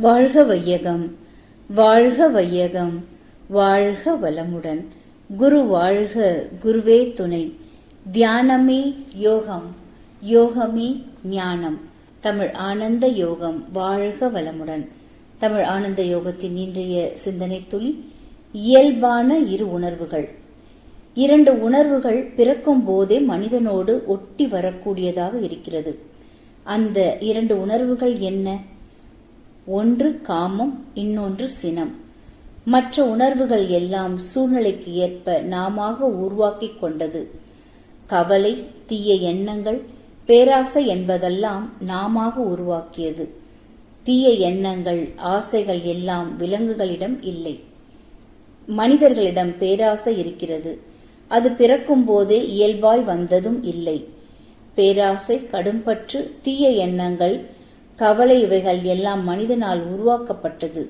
வாழ்க வையகம், வாழ்க வையகம், வாழ்க வளமுடன். குரு வாழ்க, குருவே துணை. தியானமே யோகம், யோகமே ஞானம். தமிழ் ஆனந்த யோகம். வாழ்க வளமுடன். தமிழ் ஆனந்த யோகத்தின் இன்றைய சிந்தனை துளி, இயல்பான இரு உணர்வுகள். இரண்டு உணர்வுகள் பிறக்கும் போதே மனிதனோடு ஒட்டி வரக்கூடியதாக இருக்கிறது. அந்த இரண்டு உணர்வுகள் என்ன? ஒன்று காமம், இன்னொன்று சினம். மற்ற உணர்வுகள் எல்லாம் சூழ்நிலைக்கு ஏற்ப நாமாக உருவாக்கி கொண்டது. கவலை, தீய எண்ணங்கள், பேராசை என்பதெல்லாம் நாமாக உருவாக்கியது. தீய எண்ணங்கள், ஆசைகள் எல்லாம் விலங்குகளிடம் இல்லை. மனிதர்களிடம் பேராசை இருக்கிறது. அது பிறக்கும் போதே இயல்பாய் வந்ததும் இல்லை. பேராசை, கடும்பற்று, தீய எண்ணங்கள், கவலை இவைகள் எல்லாம் மனிதனால் உருவாக்கப்பட்டது.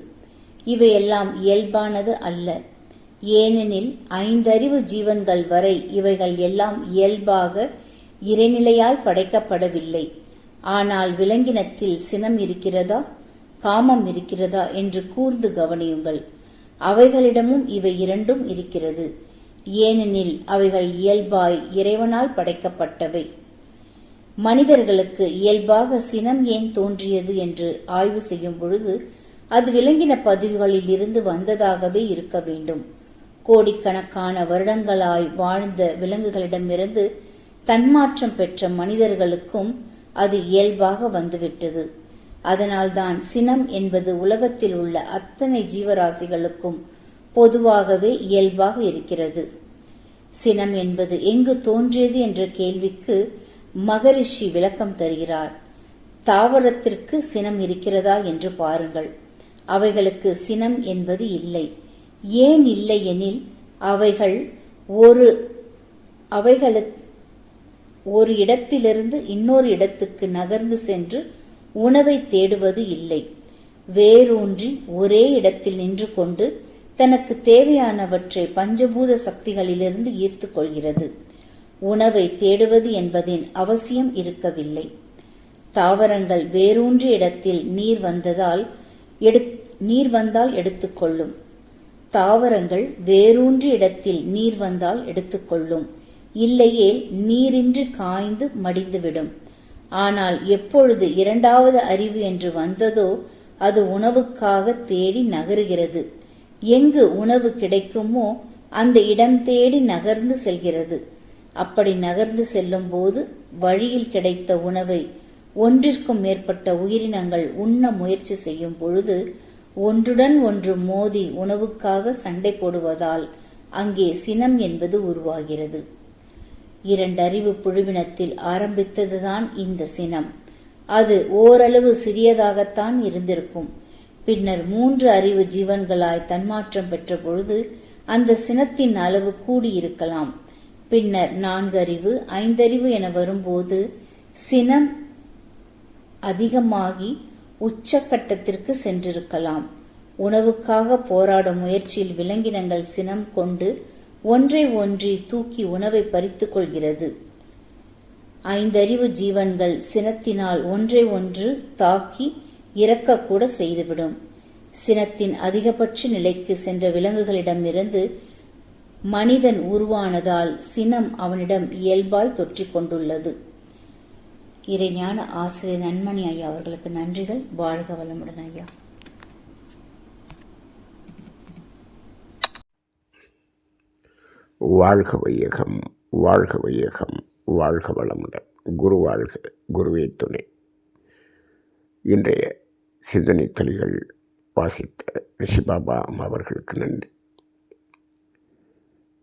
இவையெல்லாம் இயல்பானது அல்ல. ஏனெனில் ஐந்தறிவு ஜீவன்கள் வரை இவைகள் எல்லாம் இயல்பாக இறைநிலையால் படைக்கப்படவில்லை. ஆனால் விலங்கினத்தில் சினம் இருக்கிறதா, காமம் இருக்கிறதா என்று கூர்ந்து கவனியுங்கள். அவைகளிடமும் இவை இரண்டும் இருக்கிறது. ஏனெனில் அவைகள் இயல்பாய் இறைவனால் படைக்கப்பட்டவை. மனிதர்களுக்கு இயல்பாக சினம் ஏன் தோன்றியது என்று ஆய்வு செய்யும் பொழுது அது விலங்கின பதிவுகளில் இருந்து வந்ததாகவே இருக்க வேண்டும். கோடிக்கணக்கான வருடங்களாய் வாழ்ந்த விலங்குகளிடமிருந்து தன்மாற்றம் பெற்ற மனிதர்களுக்கும் அது இயல்பாக வந்துவிட்டது. அதனால்தான் சினம் என்பது உலகத்தில் உள்ள அத்தனை ஜீவராசிகளுக்கும் பொதுவாகவே இயல்பாக இருக்கிறது. சினம் என்பது எங்கு தோன்றியது என்ற கேள்விக்கு மகரிஷி விளக்கம் தருகிறார். தாவரத்திற்கு சினம் இருக்கிறதா என்று பாருங்கள். அவைகளுக்கு சினம் என்பது இல்லை. ஏன் இல்லை எனில் அவைகளுக்கு ஒரு இடத்திலிருந்து இன்னொரு இடத்துக்கு நகர்ந்து சென்று உணவை தேடுவது இல்லை. வேரூன்றி ஒரே இடத்தில் நின்று கொண்டு தனக்கு தேவையானவற்றை பஞ்சபூத சக்திகளிலிருந்து ஈர்த்து கொள்கிறது. உணவை தேடுவது என்பதின் அவசியம் இருக்கவில்லை. தாவரங்கள் வேரூன்றிய இடத்தில் நீர் வந்தால் எடுத்துக்கொள்ளும். தாவரங்கள் வேரூன்றிய இடத்தில் நீர் வந்தால் எடுத்துக்கொள்ளும். இல்லையேல் நீரின்றி காய்ந்து மடிந்துவிடும். ஆனால் எப்பொழுது இரண்டாவது அறிவு என்று வந்ததோ அது உணவுக்காக தேடி நகருகிறது. எங்கு உணவு கிடைக்குமோ அந்த இடம் தேடி நகர்ந்து செல்கிறது. அப்படி நகர்ந்து செல்லும் போது வழியில் கிடைத்த உணவை ஒன்றிற்கும் மேற்பட்ட உயிரினங்கள் உண்ண முயற்சி செய்யும் பொழுது ஒன்றுடன் ஒன்று மோதி உணவுக்காக சண்டை போடுவதால் அங்கே சினம் என்பது உருவாகிறது. இரண்டறிவு புழுவினத்தில் ஆரம்பித்ததுதான் இந்த சினம். அது ஓரளவு சிறியதாகத்தான் இருந்திருக்கும். பின்னர் 3 அறிவு ஜீவன்களாய் தன்மாற்றம் பெற்ற பொழுது அந்த சினத்தின் அளவு கூடியிருக்கலாம். பின்னர் 4 அறிவு, 5 அறிவு என வரும்போது சினம் அதிகமாகி உச்சக்கட்டத்திற்கு சென்றிருக்கலாம். உணவுக்காக போராடும் முயற்சியில் விலங்கினங்கள் சினம் கொண்டு ஒன்றை ஒன்றி தூக்கி உணவை பறித்து கொள்கிறது. 5 அறிவு ஜீவன்கள் சினத்தினால் ஒன்றை ஒன்று தாக்கி இறக்கக்கூட செய்துவிடும். சினத்தின் அதிகபட்ச நிலைக்கு சென்ற விலங்குகளிடமிருந்து மனிதன் உருவானதால் சினம் அவனிடம் இயல்பாய் தொற்றிக் கொண்டுள்ளது. இறைஞான ஆசிரியர் நன்மணி ஐயா அவர்களுக்கு நன்றிகள். வாழ்க வளமுடன் ஐயா. வாழ்க வையகம், வாழ்க வையகம், வாழ்க வளமுடன். குரு வாழ்க, குருவே துணை. இன்றைய சிந்தனை துளிகள் வாசித்த ரிஷிபாபா அவர்களுக்கு நன்றி.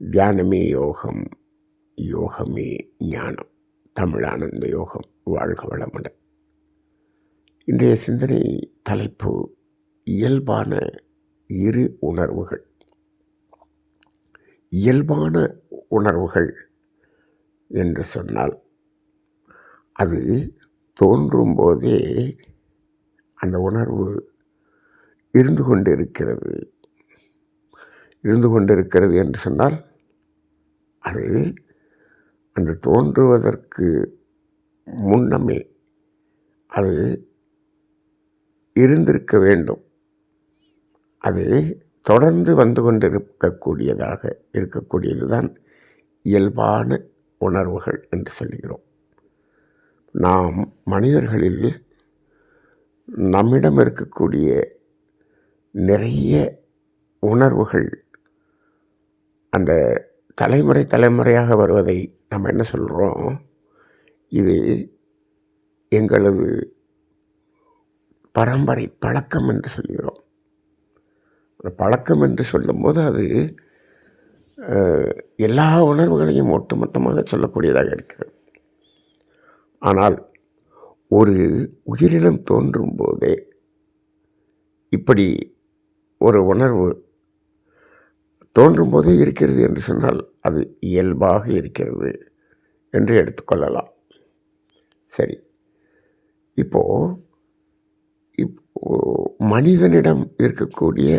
தியானமே யோகம், யோகமே ஞானம். தமிழ் ஆனந்த யோகம். வாழ்க வளமுடன். இன்றைய சிந்தனை தலைப்பு இயல்பான இரு உணர்வுகள். இயல்பான உணர்வுகள் என்று சொன்னால் அது தோன்றும் போதே அந்த உணர்வு இருந்து கொண்டிருக்கிறது என்று சொன்னால் அது அந்த தோன்றுவதற்கு முன்னமே அது இருந்திருக்க வேண்டும். அது தொடர்ந்து வந்து இருக்கக்கூடியது தான் இயல்பான உணர்வுகள் என்று சொல்கிறோம். நாம் மனிதர்களில் நம்மிடம் இருக்கக்கூடிய நிறைய உணர்வுகள் அந்த தலைமுறையாக வருவதை நம்ம என்ன சொல்கிறோம், இது எங்களது பரம்பரை பழக்கம் என்று சொல்கிறோம். பழக்கம் என்று சொல்லும்போது அது எல்லா உணர்வுகளையும் ஒட்டுமொத்தமாக சொல்லக்கூடியதாக இருக்கிறது. ஆனால் ஒரு உயிரினம் தோன்றும் போதே இப்படி ஒரு உணர்வு தோன்றும் போதே இருக்கிறது என்று சொன்னால் அது இயல்பாக இருக்கிறது என்று எடுத்துக்கொள்ளலாம். சரி, இப்போ மனிதனிடம் இருக்கக்கூடிய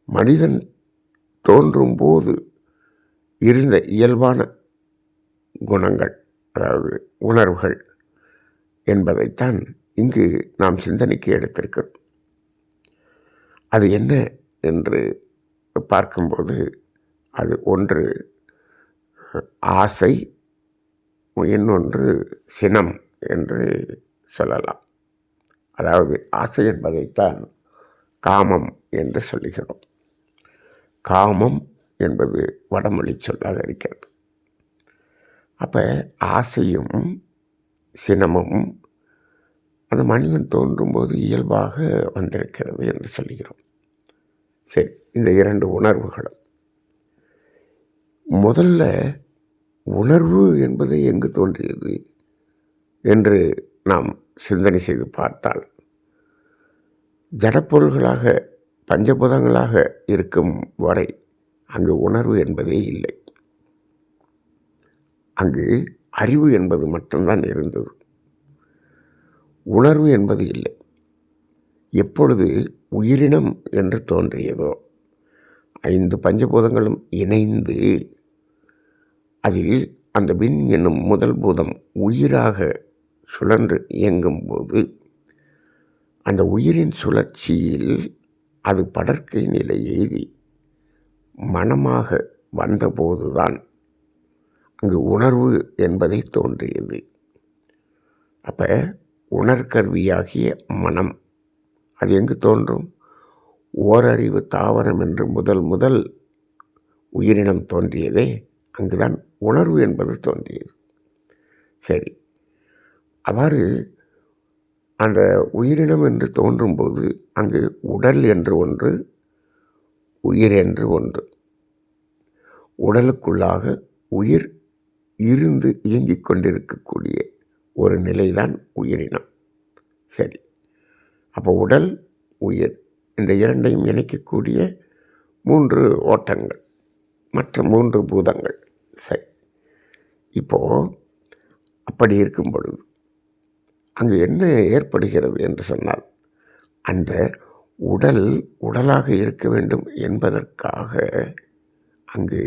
மனிதன் தோன்றும் போது இருந்த இயல்பான குணங்கள், அதாவது உணர்வுகள் என்பதைத்தான் இங்கு நாம் சிந்தனைக்கு எடுத்திருக்கிறோம். அது என்ன என்று பார்க்கும்போது அது ஒன்று ஆசை, இன்னொன்று சினம் என்று சொல்லலாம். அதாவது ஆசை என்பதைத்தான் காமம் என்று சொல்லுகிறோம். காமம் என்பது வடமொழி சொல்லாக இருக்கிறது. அப்போ ஆசையும் சினமும் அந்த மனிதன் தோன்றும்போது இயல்பாக வந்திருக்கிறது என்று சொல்கிறோம். சரி, இந்த இரண்டு உணர்வுகளும் முதல்ல உணர்வு என்பது எங்கு தோன்றியது என்று நாம் சிந்தனை செய்து பார்த்தால், ஜடப்பொருள்களாக பஞ்சபூதங்களாக இருக்கும் வரை அங்கு உணர்வு என்பதே இல்லை. அங்கு அறிவு என்பது மட்டும்தான் இருந்தது, உணர்வு என்பது இல்லை. எப்பொழுது உயிரினம் என்று தோன்றியதோ, 5 பஞ்சபூதங்களும் இணைந்து அதில் அந்த விண் என்னும் முதல் பூதம் உயிராக சுழன்று இயங்கும்போது, அந்த உயிரின் சுழற்சியில் அது படர்க்கை நிலை எய்தி மனமாக வந்தபோதுதான் அங்கு உணர்வு என்பதை தோன்றியது. அப்போ உணர்கருவியாகிய மனம் அது எங்கு தோன்றும்? ஓரறிவு தாவரம் என்று முதல் உயிரினம் தோன்றியதே அங்குதான் உணர்வு என்பது தோன்றியது. சரி, அவ்வாறு அந்த உயிரினம் என்று தோன்றும்போது அங்கு உடல் என்று ஒன்று, உயிர் என்று ஒன்று, உடலுக்குள்ளாக உயிர் இருந்து இயங்கிக் கொண்டிருக்கக்கூடிய ஒரு நிலைதான் உயிரினம். சரி, அப்போ உடல், உயிர் இந்த இரண்டையும் இணைக்கக்கூடிய 3 ஓட்டங்கள், மற்ற 3 பூதங்கள். சரி, இப்போது அப்படி இருக்கும் பொழுது அங்கு என்ன ஏற்படுகிறது என்று சொன்னால், அந்த உடல் உடலாக இருக்க வேண்டும் என்பதற்காக அங்கு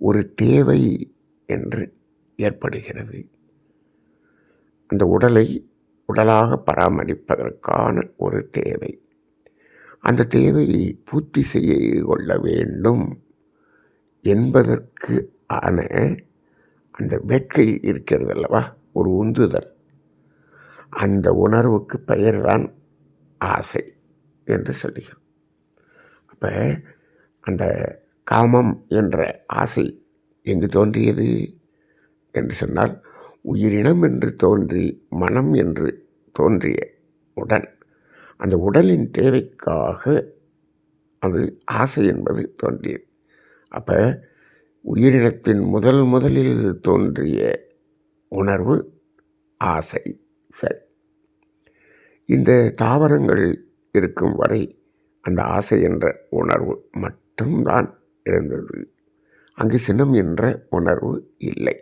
ஒரு தேவை என்று ஏற்படுகிறது. அந்த உடலை உடலாக பராமரிப்பதற்கான ஒரு தேவை. அந்த தேவையை பூர்த்தி செய்ய கொள்ள வேண்டும் என்பதற்கு ஆன அந்த வேட்கை இருக்கிறது அல்லவா, ஒரு உந்துதல். அந்த உணர்வுக்கு பெயர்தான் ஆசை என்று சொல்லுகிறோம். அப்போ அந்த காமம் என்ற ஆசை எங்கு தோன்றியது என்று சொன்னால், உயிரினம் என்று தோன்றி மனம் என்று தோன்றிய உடன் அந்த உடலின் தேவைக்காக அது ஆசை என்பது தோன்றியது. அப்போ உயிரினத்தின் முதலில் தோன்றிய உணர்வு ஆசை. சரி, இந்த தாவரங்கள் இருக்கும் வரை அந்த ஆசை என்ற உணர்வு மட்டும்தான் இருந்தது. அங்கு சினம் என்ற உணர்வு இல்லை,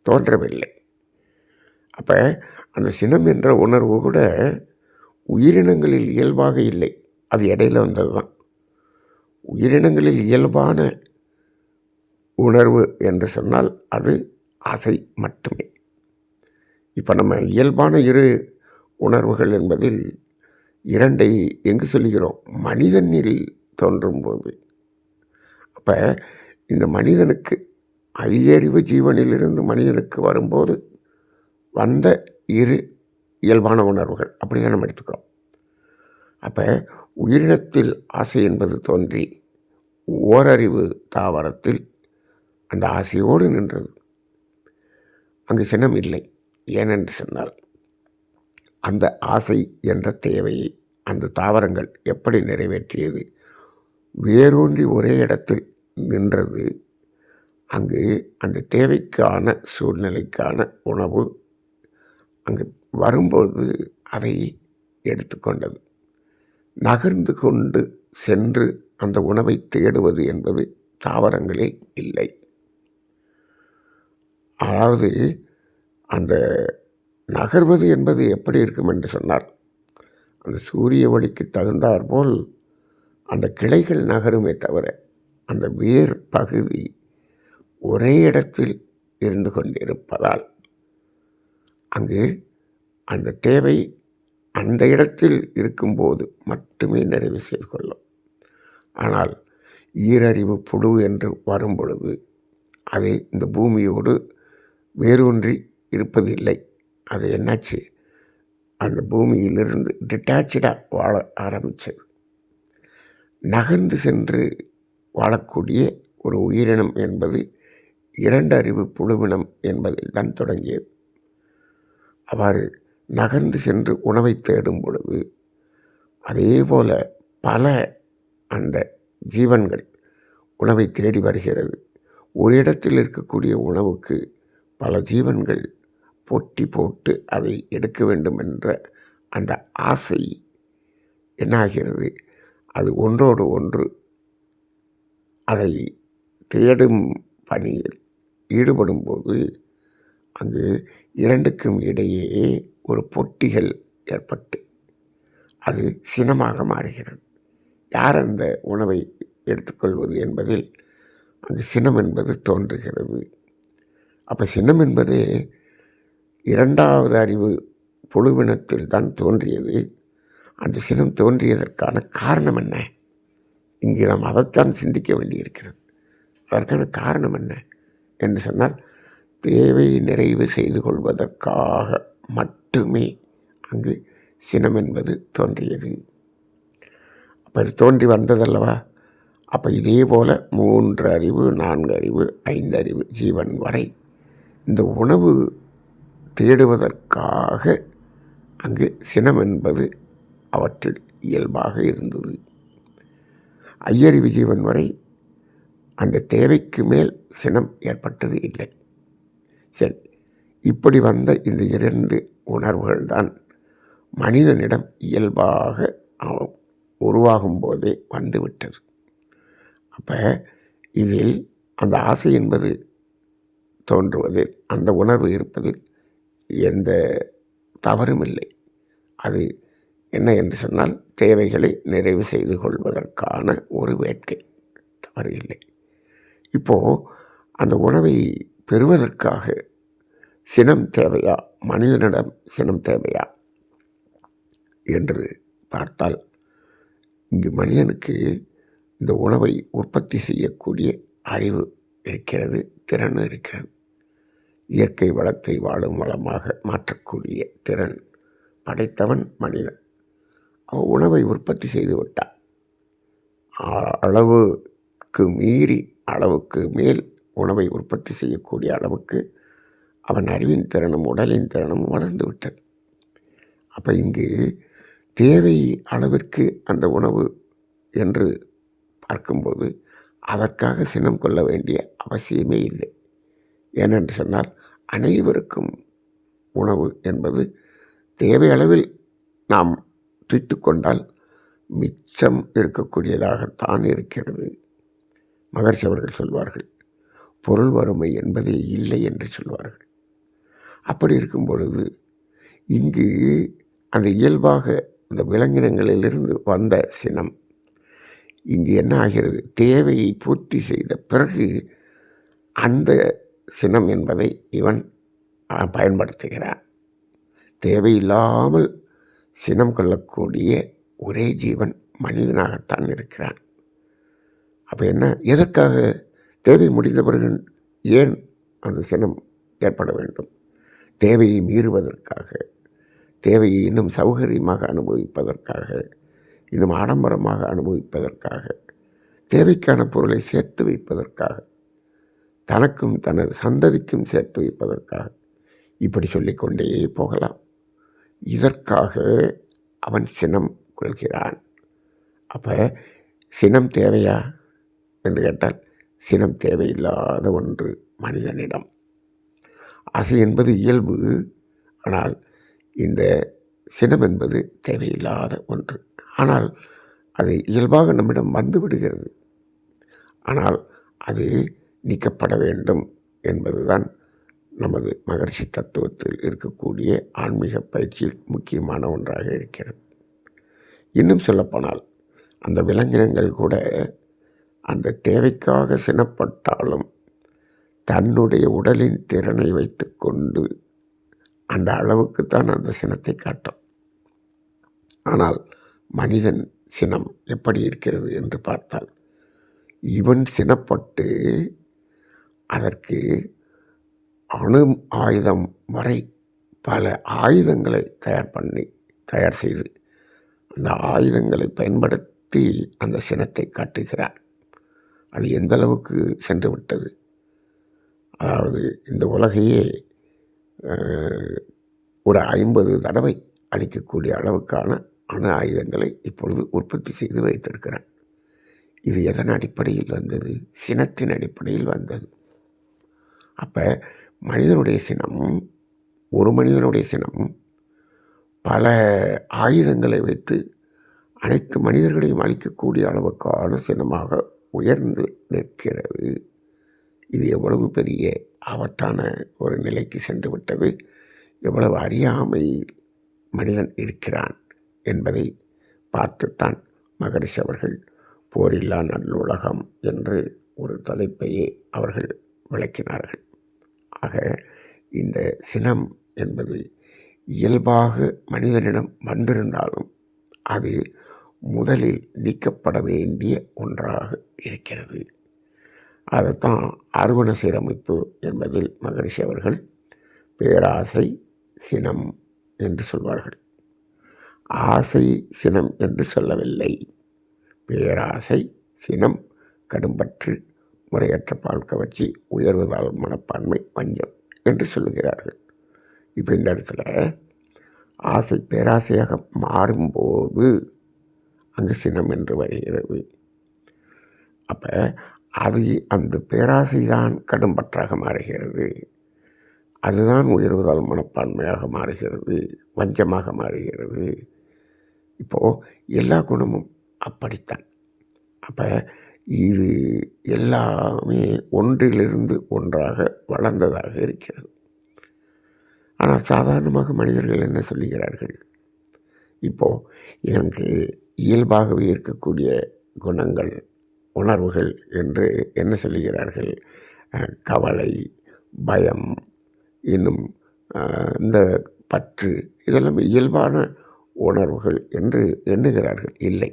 தோன்றவில்லை. அப்போ அந்த சினம் என்ற உணர்வு கூட உயிரினங்களில் இயல்பாக இல்லை, அது இடையில வந்தது தான். உயிரினங்களில் இயல்பான உணர்வு என்று சொன்னால் அது ஆசை மட்டுமே. இப்போ நம்ம இயல்பான 2 உணர்வுகள் என்பதில் 2ஐ எங்கு சொல்கிறோம்? மனிதனில் தோன்றும்போது. அப்போ இந்த மனிதனுக்கு ஐயறிவு ஜீவனிலிருந்து மனிதனுக்கு வரும்போது வந்த இரு இயல்பான உணர்வுகள், அப்படி தான் நம்ம எடுத்துக்கிறோம். அப்போ உயிரினத்தில் ஆசை என்பது தோன்றி ஓரறிவு தாவரத்தில் அந்த ஆசையோடு நின்றது. அங்கு சினம் இல்லை. ஏனென்று சொன்னால் அந்த ஆசை என்ற தேவையை அந்த தாவரங்கள் எப்படி நிறைவேற்றியது? வேரூன்றி ஒரே இடத்தில் நின்றது. அங்கு அந்த தேவைக்கான சூழ்நிலைக்கான உணவு அங்கு வரும்போது அதை எடுத்துக்கொண்டது. நகர்ந்து கொண்டு சென்று அந்த உணவை தேடுவது என்பது தாவரங்களில் இல்லை. அதாவது அந்த நகர்வது என்பது எப்படி இருக்கும் என்று சொன்னார், அந்த சூரிய ஒளிக்கு தகுந்தாற்போல் அந்த கிளைகள் நகருமே தவிர அந்த வேர் பகுதி ஒரே இடத்தில் இருந்து கொண்டிருப்பதால் அங்கு அந்த தேவை அந்த இடத்தில் இருக்கும்போது மட்டுமே நிறைவு செய்து கொள்ளும். ஆனால் ஈரறிவு புழு என்று வரும் பொழுது அது இந்த பூமியோடு வேரூன்றி இருப்பதில்லை. அது என்னாச்சு? அந்த பூமியிலிருந்து டிட்டாச்சாக வாழ ஆரம்பித்தது. நகர்ந்து சென்று வாழக்கூடிய ஒரு உயிரினம் என்பது 2 அறிவு புழுவினம் என்பதில் தான் தொடங்கியது. அவ்வாறு நகர்ந்து சென்று உணவை தேடும் பொழுது அதே போல பல அந்த ஜீவன்கள் உணவை தேடி வருகிறது. ஒரு இடத்தில் இருக்கக்கூடிய உணவுக்கு பல ஜீவன்கள் போட்டி போட்டு அதை எடுக்க வேண்டும் என்ற அந்த ஆசை என்னாகிறது? அது ஒன்றோடு ஒன்று அதை தேடும் பணியில் ஈடுபடும்போது அங்கு 2க்கும் இடையே ஒரு போட்டிகள் ஏற்பட்டு அது சினமாக மாறுகிறது. யார் அந்த உணவை எடுத்துக்கொள்வது என்பதில் அந்த சினம் என்பது தோன்றுகிறது. அப்போ சினம் என்பது 2வது அறிவு புழுவினத்தில் தான் தோன்றியது. அந்த சினம் தோன்றியதற்கான காரணம் என்ன? இங்கே நாம் அதைத்தான் சிந்திக்க வேண்டியிருக்கிறது. அதற்கான காரணம் என்ன என்று சொன்னால், தேவை நிறைவு செய்து கொள்வதற்காக மட்டுமே அங்கு சினம் என்பது தோன்றியது. அப்போ இது தோன்றி வந்ததல்லவா? அப்போ இதே போல் 3 அறிவு, 4 அறிவு, 5 அறிவு ஜீவன் வரை இந்த உணவு தேடுவதற்காக அங்கு சினம் என்பது அவற்றில் இயல்பாக இருந்தது. ஐயறிவு ஜீவன் வரை அந்த தேவைக்கு மேல் சினம் ஏற்பட்டது இல்லை. சரி, இப்படி வந்த இந்த 2 உணர்வுகள் தான் மனிதனிடம் இயல்பாக உருவாகும் போதே வந்துவிட்டது. அப்போ இதில் அந்த ஆசை என்பது தோன்றுவதில், அந்த உணர்வு இருப்பதில் எந்த தவறும் இல்லை. அது என்ன என்று சொன்னால், தேவைகளை நிறைவு செய்து கொள்வதற்கான ஒரு வேட்கை, தவறு இல்லை. இப்போது அந்த உணவை பெறுவதற்காக சினம் தேவையா? மனிதனிடம் சினம் தேவையா என்று பார்த்தால், இங்கு மனிதனுக்கு இந்த உணவை உற்பத்தி செய்யக்கூடிய அறிவு இருக்கிறது, திறன் இருக்கிறது. இயற்கை வளத்தை வாழும் வளமாக மாற்றக்கூடிய திறன் படைத்தவன் மனிதன். அவன் உணவை உற்பத்தி செய்து விட்டான். அளவுக்கு மீறி, அளவுக்கு மேல் உணவை உற்பத்தி செய்யக்கூடிய அளவுக்கு அவன் அறிவின் திறனும் உடலின் திறனும் வளர்ந்து விட்டது. அப்போ இங்கு தேவை அளவிற்கு அந்த உணவு என்று பார்க்கும்போது அதற்காக சினம் கொள்ள வேண்டிய அவசியமே இல்லை. ஏனென்று சொன்னால், அனைவருக்கும் உணவு என்பது தேவை அளவில் நாம் பிரித்து கொண்டால் மிச்சம் இருக்கக்கூடியதாகத்தான் இருக்கிறது. மகர்ஷி அவர்கள் சொல்வார்கள், பொருள் வறுமை என்பதே இல்லை என்று சொல்வார்கள். அப்படி இருக்கும் பொழுது இங்கு அந்த இயல்பாக அந்த விலங்கினங்களிலிருந்து வந்த சினம் இங்கு என்ன ஆகிறது? தேவையை பூர்த்தி செய்த பிறகு அந்த சினம் என்பதை இவன் பயன்படுத்துகிறான். தேவையில்லாமல் சினம் கொள்ளக்கூடிய ஒரே ஜீவன் மனிதனாகத்தான் இருக்கிறான். அப்போ என்ன, எதற்காக தேவை முடிந்த பிறகு ஏன் அந்த சினம் ஏற்பட வேண்டும்? தேவையை மீறுவதற்காக, தேவையை இன்னும் சௌகரியமாக அனுபவிப்பதற்காக, இன்னும் ஆடம்பரமாக அனுபவிப்பதற்காக, தேவைக்கான பொருளை சேர்த்து வைப்பதற்காக, தனக்கும் தனது சந்ததிக்கும் சேர்த்து வைப்பதற்காக, இப்படி சொல்லிக்கொண்டே போகலாம். இதற்காக அவன் சினம் கொள்கிறான். அப்போ சினம் தேவையா என்று கேட்டால் சினம் தேவையில்லாத ஒன்று மனிதனிடம். ஆசை என்பது இயல்பு, ஆனால் இந்த சினம் என்பது தேவையில்லாத ஒன்று. ஆனால் அது இயல்பாக நம்மிடம் வந்து விடுகிறது. ஆனால் அது நீக்கப்பட வேண்டும் என்பதுதான் நமது மகரிஷி தத்துவத்தில் இருக்கக்கூடிய ஆன்மீக பயிற்சியில் முக்கியமான ஒன்றாக இருக்கிறது. இன்னும் சொல்லப்போனால் அந்த விலங்கினங்கள் கூட அந்த தேவைக்காக சினப்பட்டாலும் தன்னுடைய உடலின் திறனை வைத்து கொண்டு அந்த அளவுக்குத்தான் அந்த சினத்தை காட்டும். ஆனால் மனிதன் சினம் எப்படி இருக்கிறது என்று பார்த்தால், இவன் சினப்பட்டு அதற்கு அணு ஆயுதம் வரை பல ஆயுதங்களை தயார் செய்து அந்த ஆயுதங்களை பயன்படுத்தி அந்த சினத்தை காட்டுகிறார். அது எந்த அளவுக்கு சென்று விட்டது? அதாவது இந்த உலகையே ஒரு 50 தடவை அழிக்கக்கூடிய அளவுக்கான அணு ஆயுதங்களை இப்பொழுது உற்பத்தி செய்து வைத்திருக்கிறான். இது எதன் அடிப்படையில் வந்தது? சினத்தின் அடிப்படையில் வந்தது. அப்போ மனிதனுடைய சினம், ஒரு மனிதனுடைய சினம் பல ஆயுதங்களை வைத்து அனைத்து மனிதர்களையும் அழிக்கக்கூடிய அளவுக்கான சினமாக உயர்ந்து நிற்கிறது. இது எவ்வளவு பெரிய ஆபத்தான ஒரு நிலைக்கு சென்று விட்டது, எவ்வளவு அறியாமை மனிதன் இருக்கிறான் என்பதை பார்த்துத்தான் மகரிஷி அவர்கள் போரில்லா நல்லுலகம் என்று ஒரு தலைப்பையே அவர்கள் விளக்கினார்கள். ஆக இந்த சினம் என்பது இயல்பாக மனிதனிடம் வந்திருந்தாலும் அது முதலில் நீக்கப்பட வேண்டிய ஒன்றாக இருக்கிறது. அதைத்தான் அருவண சீரமைப்பு என்பதில் மகரிஷி அவர்கள் பேராசை சினம் என்று சொல்வார்கள். ஆசை சினம் என்று சொல்லவில்லை. பேராசை சினம் கடும்பற்று முறையற்ற பால் கவர்ச்சி உயர்வதால் மனப்பான்மை வஞ்சம் என்று சொல்லுகிறார்கள். இப்போ இந்த இடத்துல ஆசை பேராசையாக மாறும்போது அங்கு சினம் என்று வருகிறது. அப்போ அது அந்த பேராசை தான் கடும்பற்றாக மாறுகிறது. அதுதான் உயர்வதால் மனப்பான்மையாக மாறுகிறது, வஞ்சமாக மாறுகிறது. இப்போது எல்லா குணமும் அப்படித்தான். அப்போ இது எல்லாமே ஒன்றிலிருந்து ஒன்றாக வளர்ந்ததாக இருக்கிறது. ஆனால் சாதாரணமாக மனிதர்கள் என்ன சொல்லுகிறார்கள்? இப்போது எனக்கு இயல்பாகவே இருக்கக்கூடிய குணங்கள், உணர்வுகள் என்று என்ன சொல்லுகிறார்கள்? கவலை, பயம், இன்னும் இந்த பற்று, இதெல்லாம் இயல்பான உணர்வுகள் என்று எண்ணுகிறார்கள். இல்லை,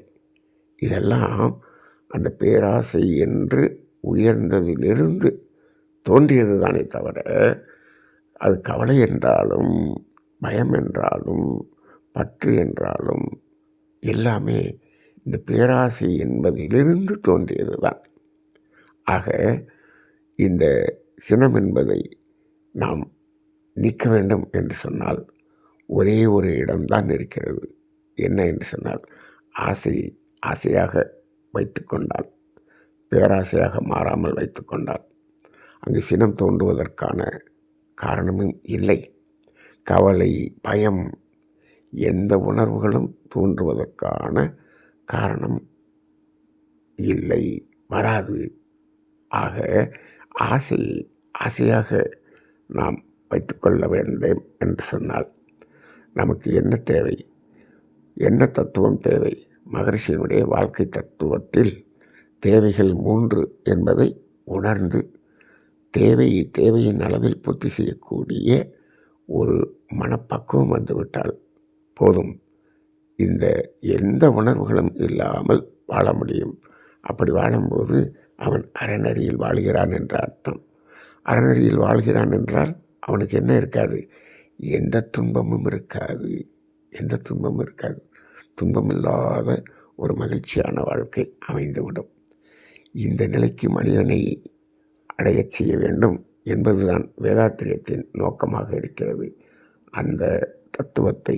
இதெல்லாம் அந்த பேராசை என்று உயர்ந்ததிலிருந்து தோன்றியது தானே தவிர, அது கவலை என்றாலும் பயம் என்றாலும் பற்று என்றாலும் எல்லாமே இந்த பேராசை என்பதிலிருந்து தோன்றியது தான். ஆக இந்த சினம் என்பதை நாம் நீக்க வேண்டும் என்று சொன்னால் ஒரே ஒரு இடம்தான் இருக்கிறது. என்ன என்று சொன்னால், ஆசையாக வைத்து கொண்டால், பேராசையாக மாறாமல் வைத்து கொண்டால் அங்கு சினம் தோன்றுவதற்கான காரணமும் இல்லை. கவலை, பயம், எந்த உணர்வுகளும் தோன்றுவதற்கான காரணம் இல்லை, வராது. ஆக ஆசையாக நாம் வைத்துக்கொள்ள வேண்டும் என்று சொன்னால் நமக்கு என்ன தேவை, என்ன தத்துவம் தேவை? மகரிஷியினுடைய வாழ்க்கை தத்துவத்தில் தேவைகள் 3 என்பதை உணர்ந்து தேவையின் அளவில் பூர்த்தி செய்யக்கூடிய ஒரு மனப்பக்குவம் வந்துவிட்டால் போதும். இந்த எந்த உணர்வுகளும் இல்லாமல் வாழ முடியும். அப்படி வாழும்போது அவன் அறநெறியில் வாழ்கிறான் என்ற அர்த்தம். அறநெறியில் வாழ்கிறான் என்றால் அவனுக்கு என்ன இருக்காது? எந்த துன்பமும் இருக்காது. எந்த துன்பமும் இருக்காது. துன்பமில்லாத ஒரு மகிழ்ச்சியான வாழ்க்கை அமைந்துவிடும். இந்த நிலைக்கு மனிதனை அடையச் செய்ய வேண்டும் என்பதுதான் வேதாத்திரியத்தின் நோக்கமாக இருக்கிறது. அந்த தத்துவத்தை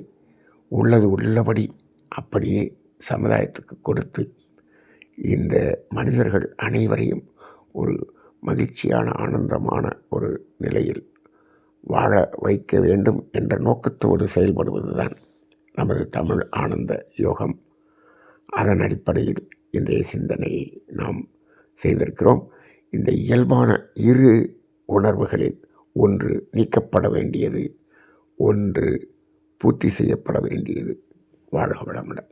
உள்ளது உள்ளபடி அப்படியே சமுதாயத்துக்கு கொடுத்து இந்த மனிதர்கள் அனைவரையும் ஒரு மகிழ்ச்சியான ஆனந்தமான ஒரு நிலையில் வாழ வைக்க வேண்டும் என்ற நோக்கத்தோடு செயல்படுவதுதான் நமது தமிழ் ஆனந்த யோகம். அதன் அடிப்படையில் இன்றைய சிந்தனையை நாம் செய்திருக்கிறோம். இந்த இயல்பான இரு உணர்வுகளில் ஒன்று நீக்கப்பட வேண்டியது, ஒன்று பூர்த்தி செய்யப்பட வேண்டியது. வாழ்க வளமுடன்.